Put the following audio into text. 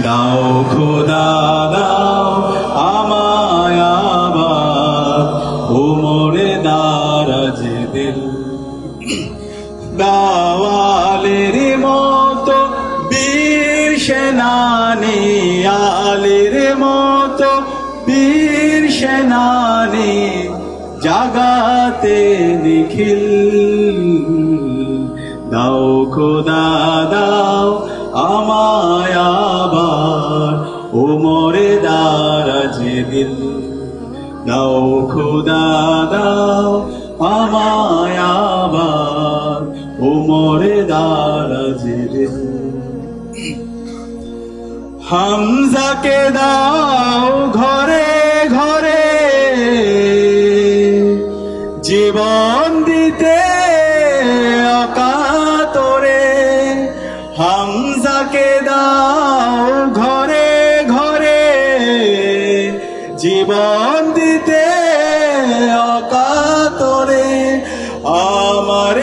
দাও খোদা দাও আমায় আবার উমরে দারাজ দিল। দাওয়ালের মতো বীর সেনানি, আলীর মতো বীর সেনানি, জাগাতে নিখিল। দাও খোদা দাও আমায় আবার উমরে দারাজ দিল। দাও খোদা দাও আমায় আবার উমরে দারাজ দিল। হামজাকে দাও ঘরে ঘরে জীবন দিতে অকাতরে। হামজাকে দাও ঘরে ঘরে জীবন দিতে অকাতরে। আমার